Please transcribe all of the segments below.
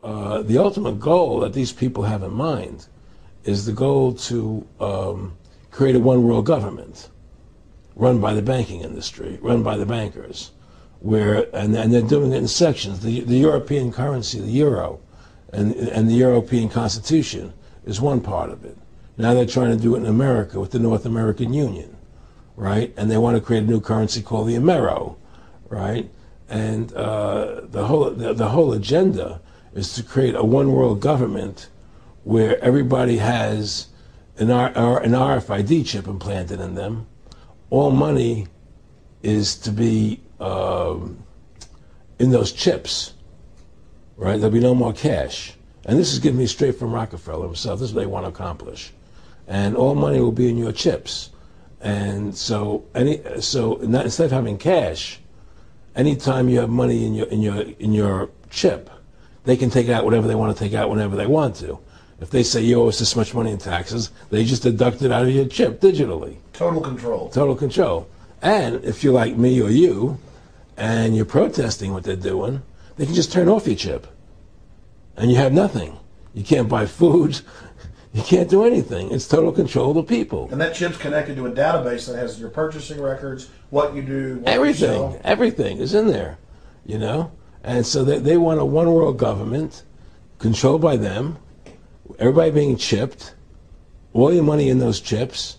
the ultimate goal that these people have in mind is the goal to create a one world government run by the banking industry, run by the bankers, and they're doing it in sections. The European currency, the euro, and the European Constitution is one part of it. Now they're trying to do it in America with the North American Union, right? And they want to create a new currency called the Amero, right? And the whole agenda is to create a one world government where everybody has an RFID chip implanted in them. All money is to be in those chips, right? There'll be no more cash. And this is given me straight from Rockefeller himself. This is what they want to accomplish. And all money will be in your chips. And so instead of having cash, anytime you have money in your chip, they can take out whatever they want to take out whenever they want to. If they say you owe us this much money in taxes, they just deduct it out of your chip digitally. Total control. Total control. And if you're like me or you, and you're protesting what they're doing, they can just turn off your chip. And you have nothing. You can't buy food. You can't do anything. It's total control of the people. And that chip's connected to a database that has your purchasing records, what you do, what everything, you sell. Everything is in there, you know? And so they want a one world government controlled by them, everybody being chipped, all your money in those chips,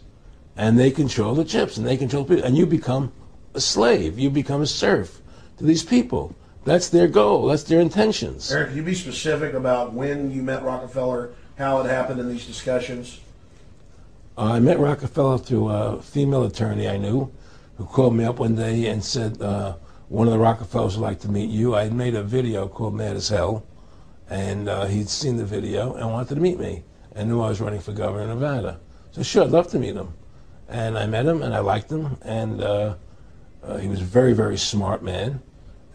and they control the chips, and they control people. And you become a slave. You become a serf to these people. That's their goal. That's their intentions. Aaron, can you be specific about when you met Rockefeller, how it happened in these discussions? I met Rockefeller through a female attorney I knew who called me up one day and said, one of the Rockefellers would like to meet you. I had made a video called Mad as Hell, and he'd seen the video and wanted to meet me and knew I was running for governor of Nevada. So sure, I'd love to meet him. And I met him, and I liked him, and he was a very, very smart man.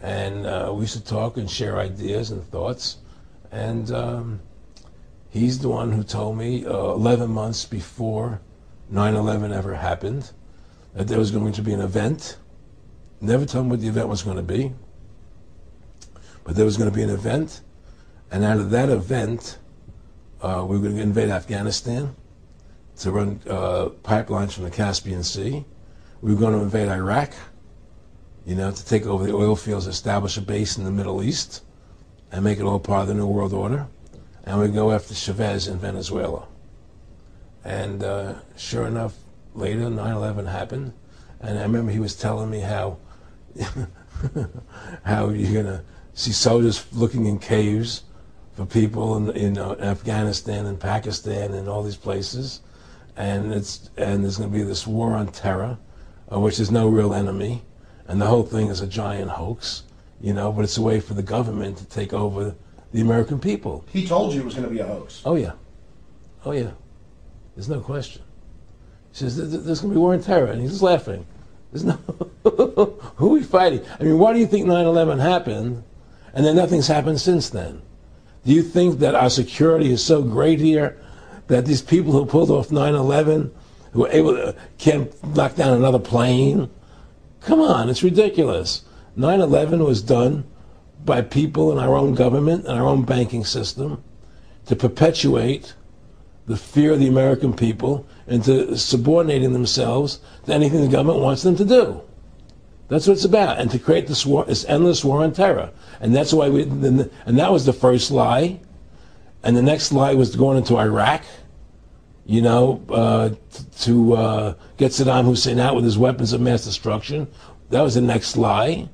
And we used to talk and share ideas and thoughts. And he's the one who told me 11 months before 9/11 ever happened that there was going to be an event. Never told me what the event was going to be, but there was going to be an event. And out of that event, we were going to invade Afghanistan to run pipelines from the Caspian Sea. We were going to invade Iraq, you know, to take over the oil fields, establish a base in the Middle East, and make it all part of the New World Order. And we go after Chavez in Venezuela. And sure enough, later 9/11 happened, and I remember he was telling me how how you're gonna see soldiers looking in caves for people in Afghanistan and Pakistan and all these places, and there's going to be this war on terror, which there's no real enemy, and the whole thing is a giant hoax, you know. But it's a way for the government to take over the American people. He told you it was going to be a hoax. Oh yeah, oh yeah. There's no question. He says there's going to be war on terror, and he's just laughing. There's no who are we fighting? I mean, why do you think 9/11 happened, and then nothing's happened since then? Do you think that our security is so great here that these people who pulled off 9/11, who were able to, can't knock down another plane? Come on, it's ridiculous. 9/11 was done by people in our own government and our own banking system to perpetuate the fear of the American people into subordinating themselves to anything the government wants them to do. That's what it's about, and to create this war, this endless war on terror. And that's why and that was the first lie. And the next lie was going into Iraq, you know, to get Saddam Hussein out with his weapons of mass destruction. That was the next lie.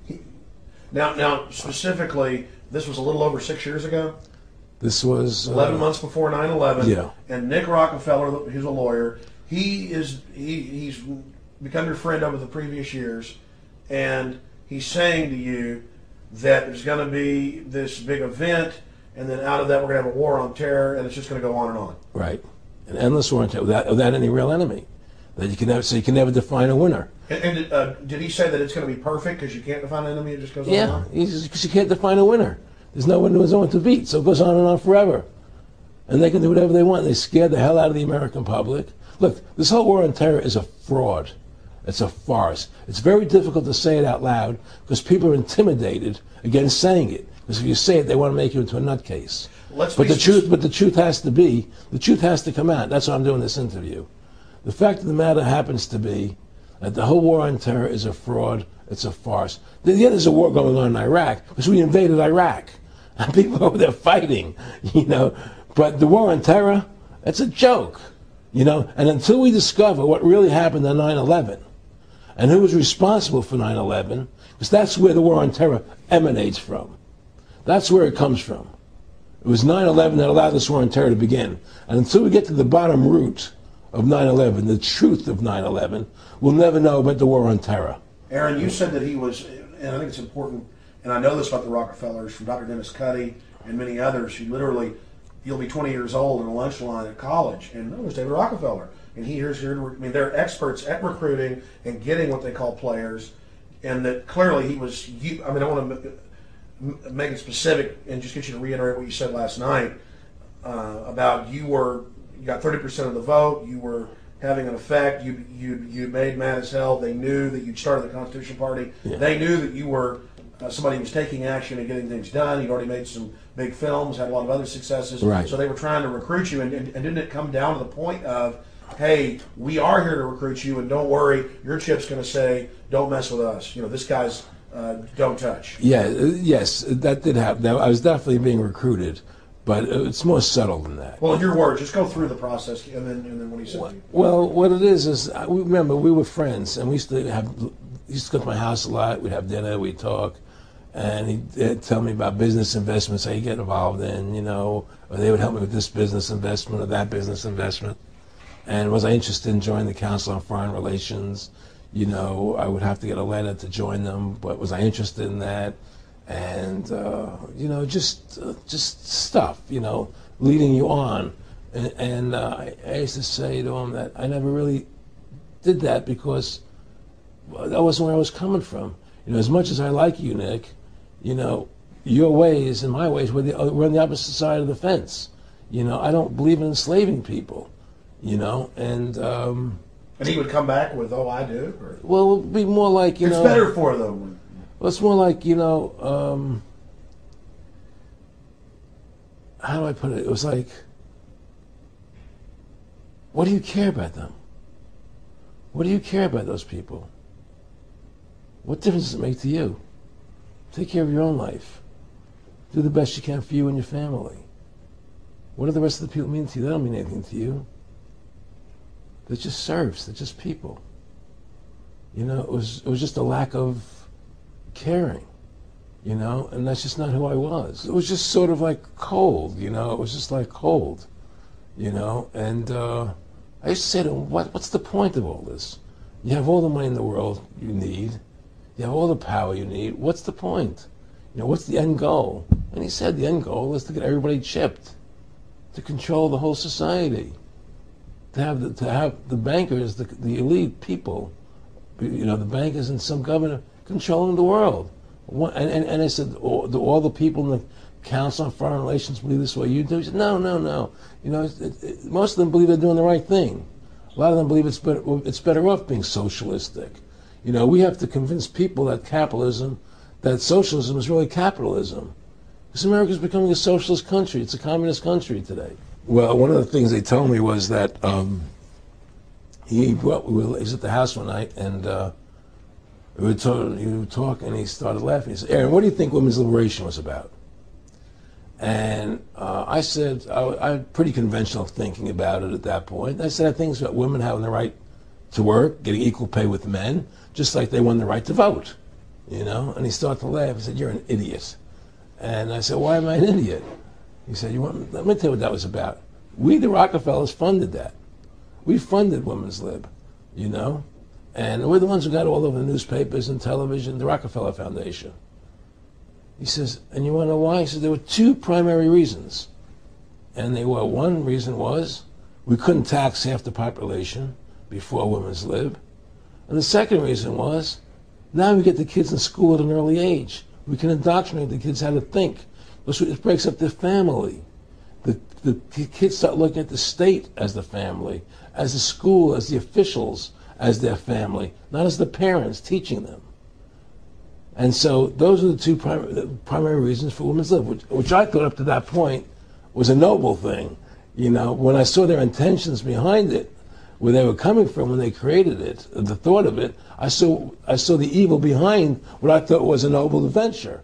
Now, specifically, this was a little over 6 years ago. This was 11 months before 9/11. Yeah. And Nick Rockefeller, who's a lawyer, he's become your friend over the previous years, and he's saying to you that there's going to be this big event, and then out of that we're going to have a war on terror, and it's just going to go on and on. Right. An endless war on terror without any real enemy. That you can never, so you can never define a winner. And did he say that it's going to be perfect because you can't define an enemy? It just goes on and on? Yeah, because you can't define a winner. There's no one to beat, so it goes on and on forever. And they can do whatever they want. They scare the hell out of the American public. Look, this whole war on terror is a fraud. It's a farce. It's very difficult to say it out loud because people are intimidated against saying it Because if you say it, they want to make you into a nutcase. But the truth has to come out. That's why I'm doing this interview. The fact of the matter happens to be that the whole war on terror is a fraud. It's a farce. Yet there's a war going on in Iraq because we invaded Iraq. And people over there fighting, you know. But the war on terror, it's a joke, you know. And until we discover what really happened on 9/11 and who was responsible for 9/11, because that's where the war on terror emanates from. That's where it comes from. It was 9/11 that allowed this war on terror to begin. And until we get to the bottom root of 9/11, the truth of 9/11, we'll never know about the war on terror. Aaron, you said that he was, and I think it's important, and I know this about the Rockefellers from Dr. Dennis Cuddy and many others who literally, you'll be 20 years old in a lunch line at college, and no, there's David Rockefeller. And here's here. I mean, they're experts at recruiting and getting what they call players, and that clearly he was. I mean, I want to make it specific and just get you to reiterate what you said last night about you got 30% of the vote. You were having an effect. You made mad as hell. They knew that you'd started the Constitution Party. Yeah. They knew that you were somebody who was taking action and getting things done. You'd already made some big films, had a lot of other successes. Right. So they were trying to recruit you, and didn't it come down to the point of, hey, we are here to recruit you, and don't worry, your chip's going to say, don't mess with us. You know, this guy's don't touch. Yeah, yes, that did happen. I was definitely being recruited, but it's more subtle than that. Well, in your words, just go through the process, and then what he said. Well, what it is remember, we were friends, and we used to go to my house a lot. We'd have dinner, we'd talk, and he'd tell me about business investments, how you get involved in, you know, or they would help me with this business investment or that business investment. And was I interested in joining the Council on Foreign Relations? You know, I would have to get a letter to join them, but was I interested in that? And, you know, just stuff, you know, leading you on. And I used to say to him that I never really did that because that wasn't where I was coming from. You know, as much as I like you, Nick, you know, your ways and my ways, we're on the opposite side of the fence. You know, I don't believe in enslaving people, you know, and he would come back with, oh, I do? Or? Well, it would be more like, you know. It's better for them. Well, it's more like, you know, how do I put it? It was like, what do you care about them? What do you care about those people? What difference does it make to you? Take care of your own life. Do the best you can for you and your family. What do the rest of the people mean to you? They don't mean anything to you. They're just serfs. They're just people. You know, it was just a lack of caring, you know, and that's just not who I was. It was just sort of like cold, you know. It was just like cold, you know. And I used to say to him, what's the point of all this? You have all the money in the world you need. You have all the power you need. What's the point? You know, what's the end goal? And he said the end goal is to get everybody chipped, to control the whole society, to have the bankers, the elite people, you know, the bankers and some governor controlling the world. And I said, do all the people in the Council on Foreign Relations believe this way you do? He said, no. You know, most of them believe they're doing the right thing. A lot of them believe it's better off being socialistic. You know, we have to convince people that that socialism is really capitalism. Because America is becoming a socialist country. It's a communist country today. Well, one of the things they told me was that he was at the house one night, and he would talk, and he started laughing. He said, Aaron, what do you think women's liberation was about? And I said, I had pretty conventional thinking about it at that point. I said, I think it's about women having the right to work, getting equal pay with men, just like they won the right to vote, you know? And he started to laugh. He said, you're an idiot. And I said, why am I an idiot? He said, let me tell you what that was about. We, the Rockefellers, funded that. We funded Women's Lib, you know? And we're the ones who got all over the newspapers and television, the Rockefeller Foundation. He says, and you want to know why? He says, there were two primary reasons. And one reason was we couldn't tax half the population before Women's Lib. And the second reason was, now we get the kids in school at an early age. We can indoctrinate the kids how to think. It breaks up their family. The kids start looking at the state as the family, as the school, as the officials, as their family, not as the parents teaching them. And so those are the two primary reasons for women's lib, which I thought up to that point was a noble thing. You know, when I saw their intentions behind it, where they were coming from when they created it, the thought of it, I saw the evil behind what I thought was a noble adventure.